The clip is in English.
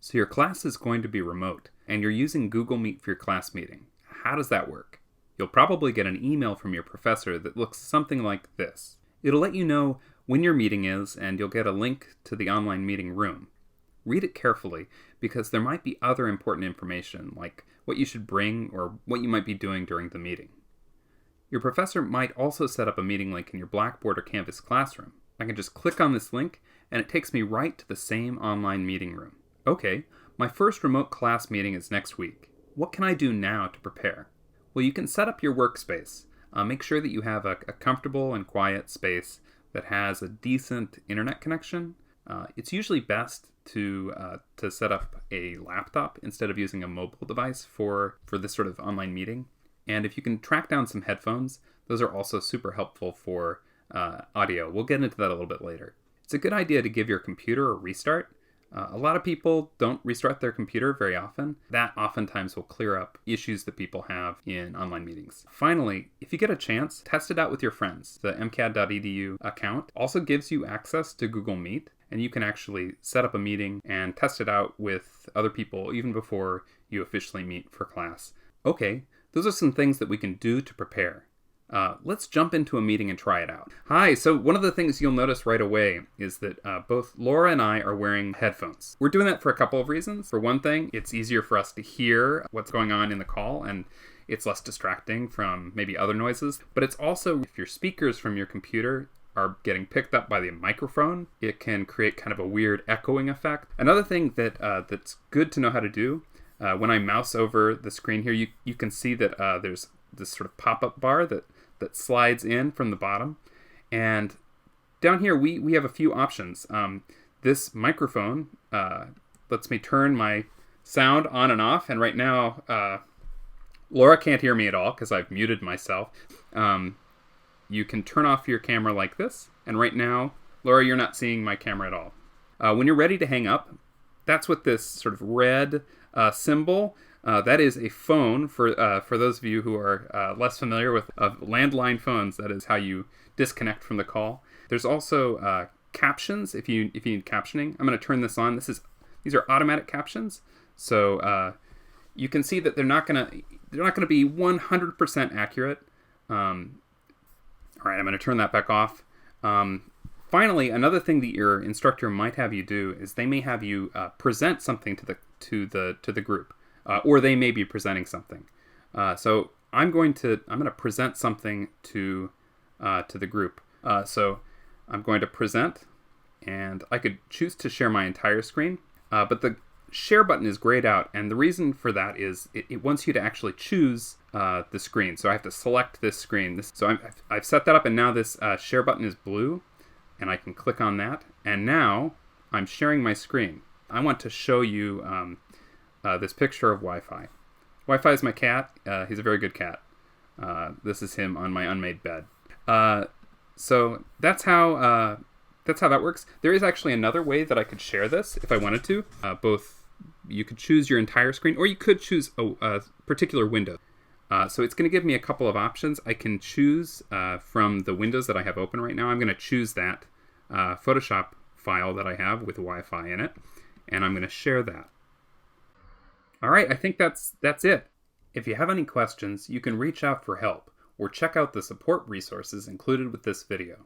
So your class is going to be remote, and you're using Google Meet for your class meeting. How does that work? You'll probably get an email from your professor that looks something like this. It'll let you know when your meeting is, and you'll get a link to the online meeting room. Read it carefully, because there might be other important information, like what you should bring or what you might be doing during the meeting. Your professor might also set up a meeting link in your Blackboard or Canvas classroom. I can just click on this link, and it takes me right to the same online meeting room. Okay, my first remote class meeting is next week. What can I do now to prepare? Well, you can set up your workspace. Make sure that you have a comfortable and quiet space that has a decent internet connection. It's usually best to set up a laptop instead of using a mobile device for this sort of online meeting. And if you can track down some headphones, those are also super helpful for audio. We'll get into that a little bit later. It's a good idea to give your computer a restart. A lot of people don't restart their computer very often. That oftentimes will clear up issues that people have in online meetings. Finally, if you get a chance, test it out with your friends. The mcad.edu account also gives you access to Google Meet, and you can actually set up a meeting and test it out with other people even before you officially meet for class. Okay, those are some things that we can do to prepare. Let's jump into a meeting and try it out. Hi, so one of the things you'll notice right away is that both Laura and I are wearing headphones. We're doing that for a couple of reasons. For one thing, it's easier for us to hear what's going on in the call, and it's less distracting from maybe other noises. But it's also, if your speakers from your computer are getting picked up by the microphone, it can create kind of a weird echoing effect. Another thing that's good to know how to do, when I mouse over the screen here, you can see that there's this sort of pop-up bar that slides in from the bottom. And down here, we have a few options. This microphone lets me turn my sound on and off. And right now, Laura can't hear me at all because I've muted myself. You can turn off your camera like this. And right now, Laura, you're not seeing my camera at all. When you're ready to hang up, that's what this sort of red symbol, that is a phone for those of you who are less familiar with landline phones. That is how you disconnect from the call. There's also captions if you need captioning. I'm going to turn this on. These are automatic captions, so you can see that they're not going to be 100% accurate. All right, I'm going to turn that back off. Finally, another thing that your instructor might have you do is they may have you present something to the group. Or they may be presenting something. So I'm going to present something to the group. So I'm going to present, and I could choose to share my entire screen. But the share button is grayed out, and the reason for that is it wants you to actually choose the screen. So I have to select this screen. So I've set that up, and now this share button is blue, and I can click on that. And now I'm sharing my screen. I want to show you this picture of Wi-Fi. Wi-Fi is my cat. He's a very good cat. This is him on my unmade bed. So that's how that works. There is actually another way that I could share this if I wanted to. Both you could choose your entire screen, or you could choose a particular window. So it's going to give me a couple of options. I can choose from the windows that I have open right now. I'm going to choose that Photoshop file that I have with Wi-Fi in it, and I'm going to share that. All right, I think that's it. If you have any questions, you can reach out for help or check out the support resources included with this video.